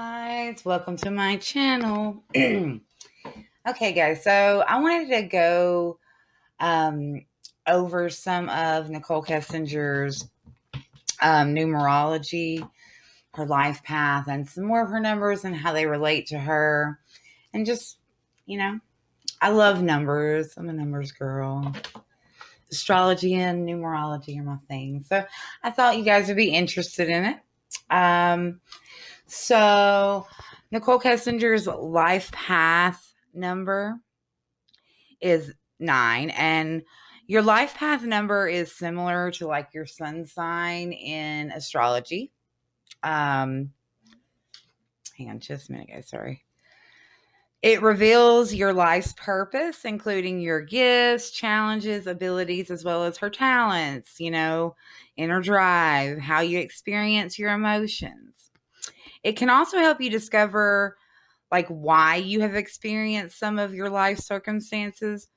guys, welcome to my channel. Okay, guys, so I wanted to go over some of Nicole Kessinger's numerology, her life path, and some more of her numbers and how they relate to her. And just, I love numbers. I'm a numbers girl. Astrology and numerology are my thing. So I thought you guys would be interested in it. So Nicole Kessinger's life path number is 9, and your life path number is similar to like your sun sign in astrology. Hang on just a minute, guys. Sorry. It reveals your life's purpose, including your gifts, challenges, abilities, as well as her talents, inner drive, how you experience your emotions. It can also help you discover like why you have experienced some of your life circumstances,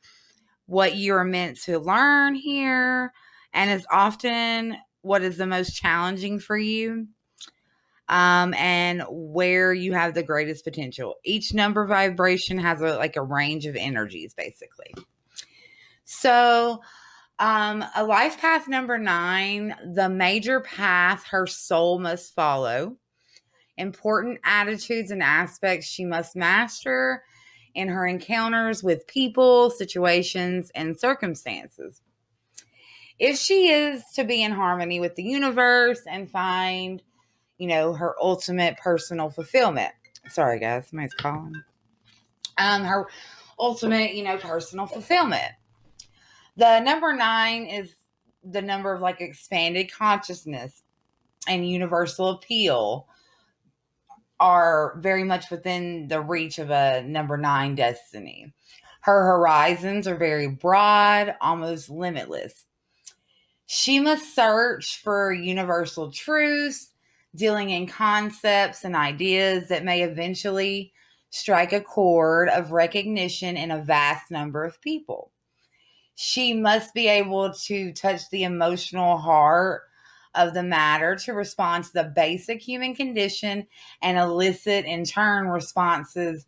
what you are meant to learn here, and is often what is the most challenging for you, and where you have the greatest potential. Each number vibration has a range of energies, basically. So, a life path number 9, the major path her soul must follow. Important attitudes and aspects she must master in her encounters with people, situations, and circumstances. If she is to be in harmony with the universe and find, her ultimate personal fulfillment. Sorry, guys, somebody's calling. Her ultimate, personal fulfillment. The number 9 is the number of like expanded consciousness and universal appeal are very much within the reach of a number 9 destiny. Her horizons are very broad, almost limitless. She must search for universal truths, dealing in concepts and ideas that may eventually strike a chord of recognition in a vast number of people. She must be able to touch the emotional heart of the matter to respond to the basic human condition and elicit in turn responses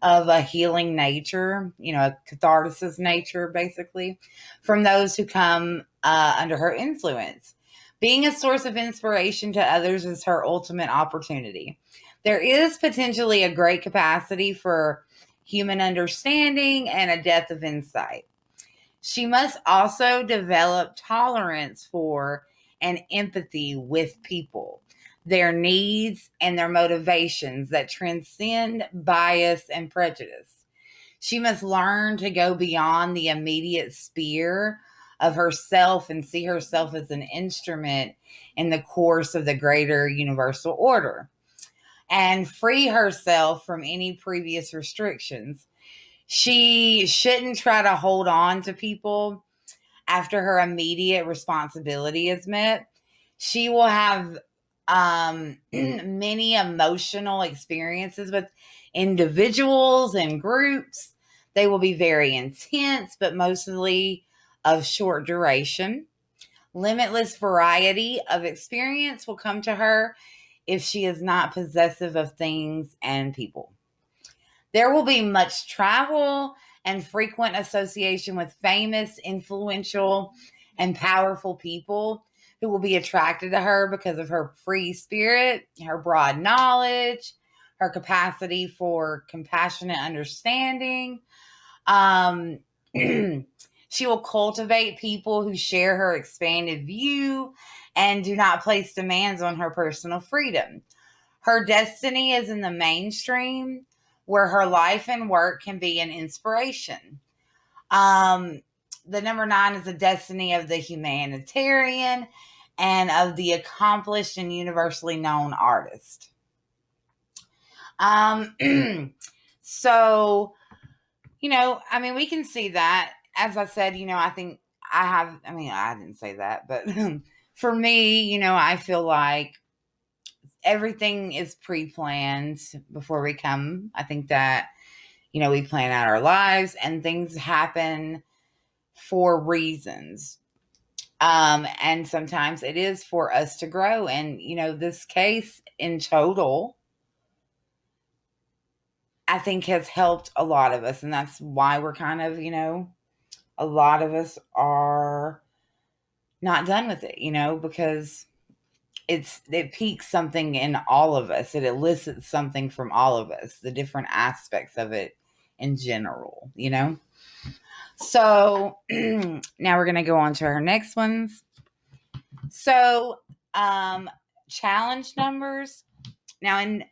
of a healing nature, a catharsis nature, basically, from those who come under her influence. Being a source of inspiration to others is her ultimate opportunity. There is potentially a great capacity for human understanding and a depth of insight. She must also develop tolerance for and empathy with people, their needs, and their motivations that transcend bias and prejudice. She must learn to go beyond the immediate sphere of herself and see herself as an instrument in the course of the greater universal order, and free herself from any previous restrictions. She shouldn't try to hold on to people after her immediate responsibility is met. She will have many emotional experiences with individuals and groups. They will be very intense, but mostly of short duration. Limitless variety of experience will come to her if she is not possessive of things and people. There will be much travel and frequent association with famous, influential, and powerful people who will be attracted to her because of her free spirit, her broad knowledge, her capacity for compassionate understanding. She will cultivate people who share her expanded view and do not place demands on her personal freedom. Her destiny is in the mainstream, where her life and work can be an inspiration. The number 9 is the destiny of the humanitarian and of the accomplished and universally known artist. So, we can see that. As I said, I think I didn't say that, but for me, I feel like everything is pre-planned before we come. I think that, we plan out our lives and things happen for reasons. And sometimes it is for us to grow. And, this case in total, I think has helped a lot of us. And that's why we're kind of, a lot of us are not done with it, because it piques something in all of us. It elicits something from all of us, the different aspects of it in general. So now we're going to go on to our next ones. So, challenge numbers. Now, in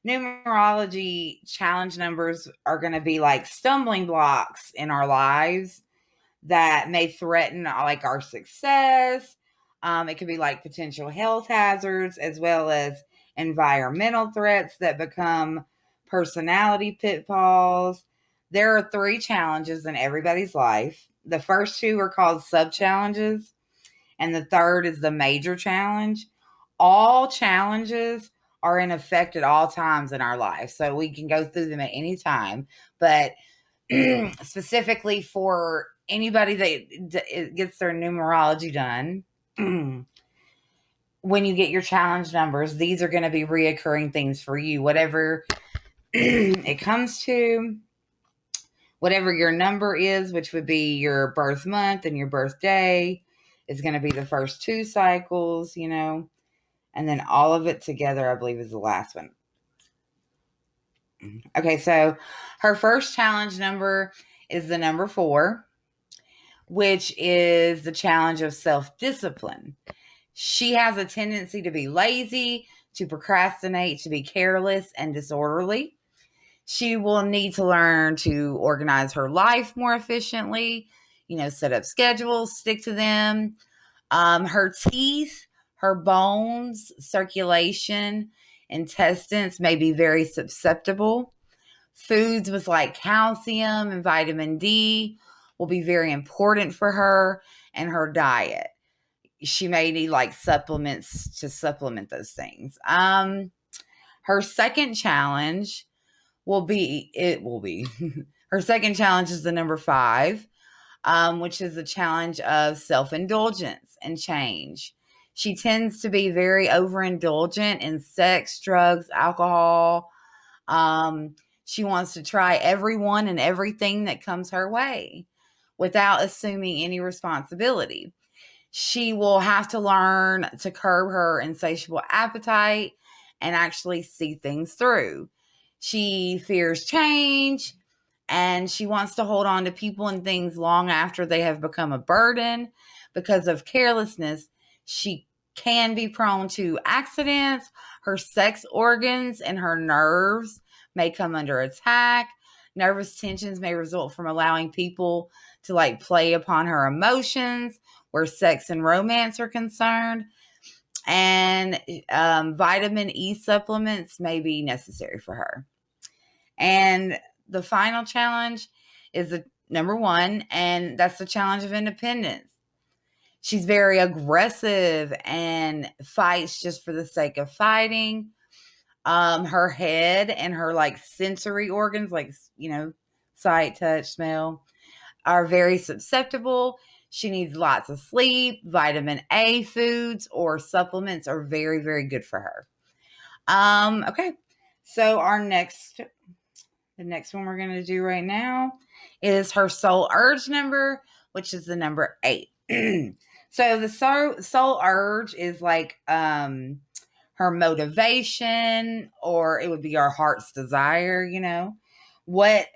numerology, challenge numbers are going to be like stumbling blocks in our lives that may threaten like our success. It could be like potential health hazards, as well as environmental threats that become personality pitfalls. There are 3 challenges in everybody's life. The first 2 are called sub challenges, and the third is the major challenge. All challenges are in effect at all times in our life, so we can go through them at any time. But specifically for anybody that gets their numerology done, when you get your challenge numbers, these are going to be reoccurring things for you. Whatever it comes to, whatever your number is, which would be your birth month and your birthday, is going to be the first 2 cycles, and then all of it together, I believe, is the last one. Okay, so her first challenge number is the number 4, which is the challenge of self-discipline. She has a tendency to be lazy, to procrastinate, to be careless and disorderly. She will need to learn to organize her life more efficiently, set up schedules, stick to them. Her teeth, her bones, circulation, intestines may be very susceptible. Foods with like calcium and vitamin D will be very important for her and her diet. She may need like supplements to supplement those things. Her second challenge will be her second challenge is the number 5, which is the challenge of self-indulgence and change. She tends to be very overindulgent in sex, drugs, alcohol. She wants to try everyone and everything that comes her way without assuming any responsibility. She will have to learn to curb her insatiable appetite and actually see things through. She fears change, and she wants to hold on to people and things long after they have become a burden. Because of carelessness, she can be prone to accidents. Her sex organs and her nerves may come under attack. Nervous tensions may result from allowing people to like play upon her emotions where sex and romance are concerned. And vitamin E supplements may be necessary for her. And the final challenge is the number 1, and that's the challenge of independence. She's very aggressive and fights just for the sake of fighting. Her head and her like sensory organs, like, sight, touch, smell, are very susceptible. She needs lots of sleep. Vitamin A foods or supplements are very, very good for her. Okay. So the next one we're going to do right now is her soul urge number, which is the number 8. So the soul urge is like her motivation, or it would be our heart's desire, what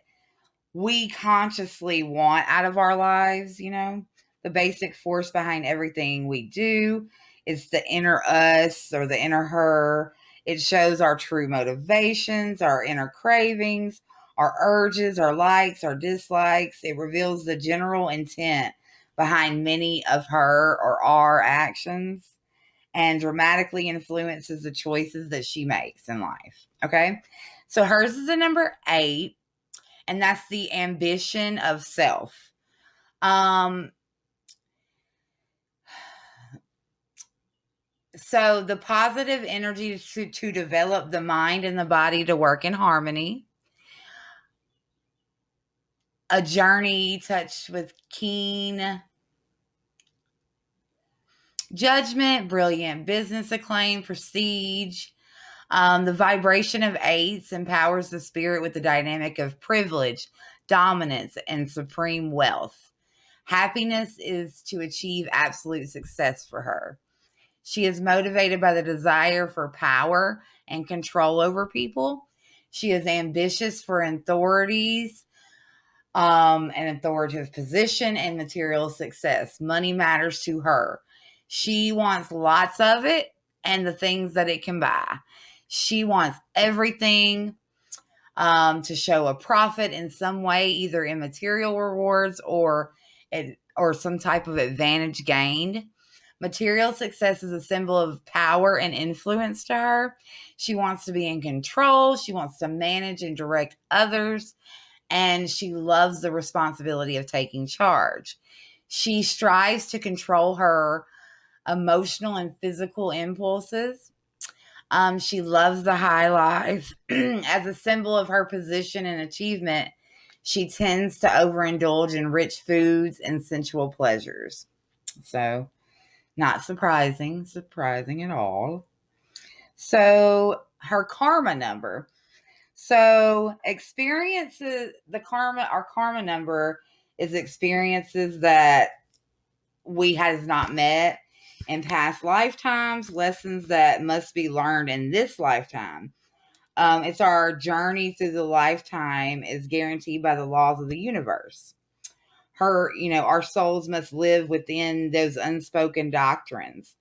we consciously want out of our lives, the basic force behind everything we do is the inner us or the inner her. It shows our true motivations, our inner cravings, our urges, our likes, our dislikes. It reveals the general intent behind many of her or our actions and dramatically influences the choices that she makes in life. Okay. So hers is the number 8, and that's the ambition of self. So the positive energy to develop the mind and the body to work in harmony. A journey touched with keen judgment, brilliant business acclaim, prestige, The vibration of 8s empowers the spirit with the dynamic of privilege, dominance, and supreme wealth. Happiness is to achieve absolute success for her. She is motivated by the desire for power and control over people. She is ambitious for authorities, an authoritative position, and material success. Money matters to her. She wants lots of it and the things that it can buy. She wants everything to show a profit in some way, either in material rewards or some type of advantage gained. Material success is a symbol of power and influence to her. She wants to be in control. She wants to manage and direct others. And she loves the responsibility of taking charge. She strives to control her emotional and physical impulses. She loves the high life. As a symbol of her position and achievement, she tends to overindulge in rich foods and sensual pleasures. So, not surprising at all. So, her karma number. So, our karma number is experiences that we has not met in past lifetimes, lessons that must be learned in this lifetime. It's our journey through the lifetime is guaranteed by the laws of the universe. Our souls must live within those unspoken doctrines.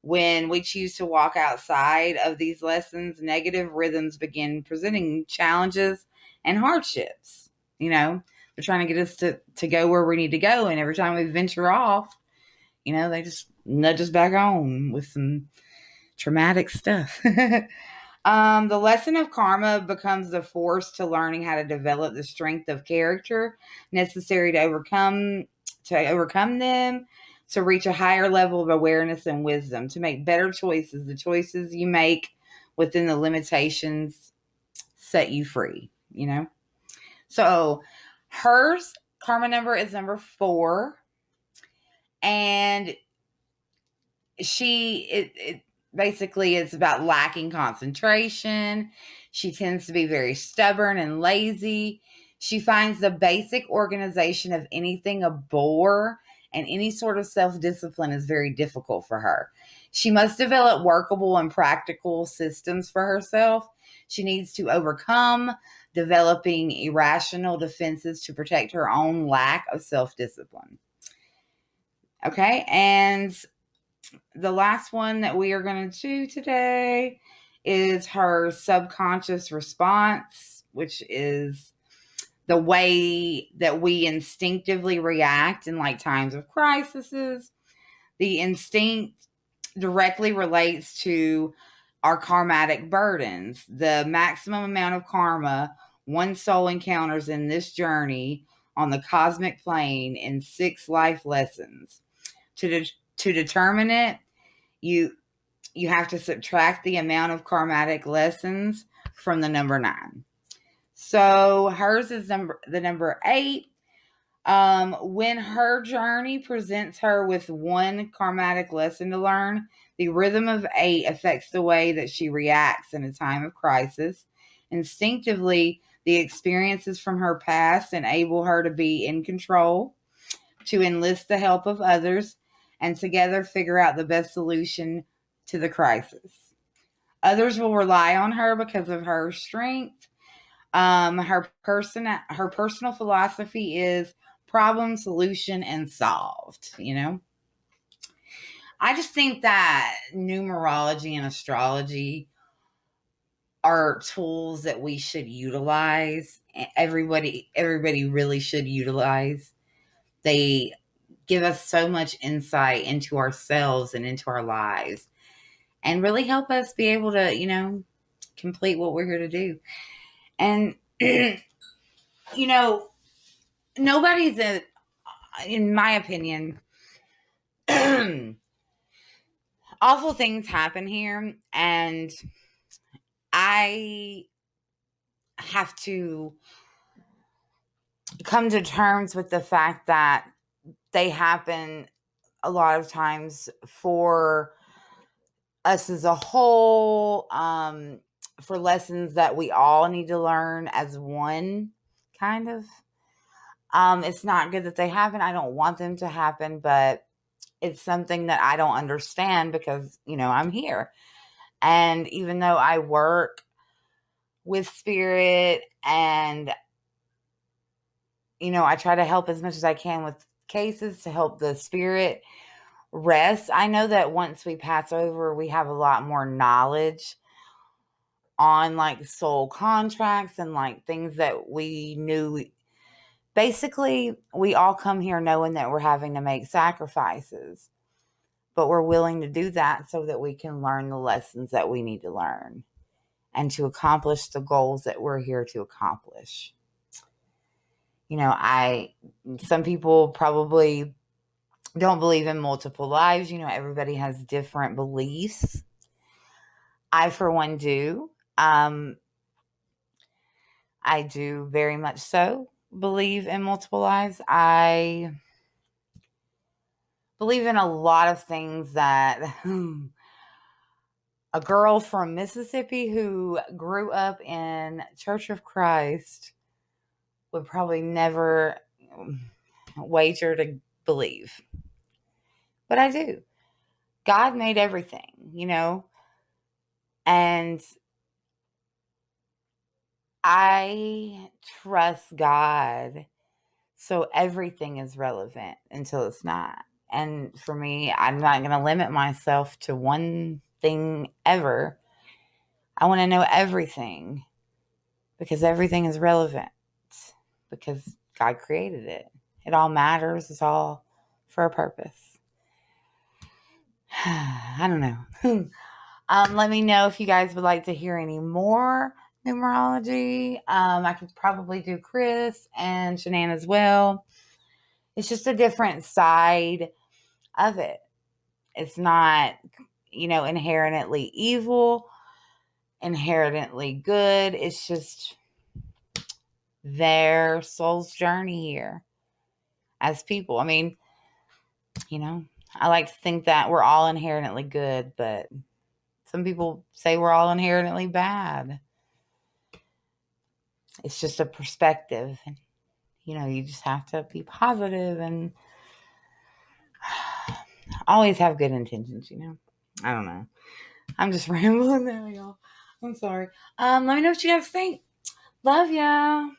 When we choose to walk outside of these lessons, negative rhythms begin presenting challenges and hardships. They're trying to get us to go where we need to go. And every time we venture off, they just nudge us back on with some traumatic stuff. The lesson of karma becomes the force to learning how to develop the strength of character necessary to overcome them, to reach a higher level of awareness and wisdom, to make better choices. The choices you make within the limitations set you free, So hers karma number is number 4. And it basically is about lacking concentration. She tends to be very stubborn and lazy. She finds the basic organization of anything a bore, and any sort of self-discipline is very difficult for her. She must develop workable and practical systems for herself. She needs to overcome developing irrational defenses to protect her own lack of self-discipline. Okay, and the last one that we are going to do today is her subconscious response, which is the way that we instinctively react in times of crises. The instinct directly relates to our karmatic burdens. The maximum amount of karma one soul encounters in this journey on the cosmic plane in 6 life lessons. To determine it, you have to subtract the amount of karmatic lessons from the number 9. So hers is the number 8. When her journey presents her with one karmatic lesson to learn, the rhythm of 8 affects the way that she reacts in a time of crisis. Instinctively, the experiences from her past enable her to be in control, to enlist the help of others, and together figure out the best solution to the crisis. Others will rely on her because of her strength. Her personal philosophy is problem, solution, and solved. I just think that numerology and astrology are tools that we should utilize. Everybody really should utilize. They give us so much insight into ourselves and into our lives, and really help us be able to, complete what we're here to do. And, nobody's, in my opinion, awful things happen here, and I have to come to terms with the fact that they happen a lot of times for us as a whole, for lessons that we all need to learn as one, kind of. It's not good that they happen. I don't want them to happen, but it's something that I don't understand because, I'm here. And even though I work with spirit and, I try to help as much as I can with cases to help the spirit rest, I know that once we pass over, we have a lot more knowledge on like soul contracts and like things that we knew. Basically, we all come here knowing that we're having to make sacrifices, but we're willing to do that so that we can learn the lessons that we need to learn and to accomplish the goals that we're here to accomplish. Some people probably don't believe in multiple lives. Everybody has different beliefs. I, for one, do. I do very much so believe in multiple lives. I believe in a lot of things that a girl from Mississippi who grew up in Church of Christ would probably never wager to believe. But I do. God made everything, and I trust God. So everything is relevant until it's not. And for me, I'm not going to limit myself to one thing ever. I want to know everything because everything is relevant because God created it. It all matters. It's all for a purpose. I don't know. Let me know if you guys would like to hear any more numerology. I could probably do Chris and Shanann as well. It's just a different side of it. It's not, inherently evil, inherently good. It's just their soul's journey here as people. I mean, I like to think that we're all inherently good, but some people say we're all inherently bad. It's just a perspective. You just have to be positive and always have good intentions, I don't know. I'm just rambling now, y'all. I'm sorry. Let me know what you guys think. Love ya.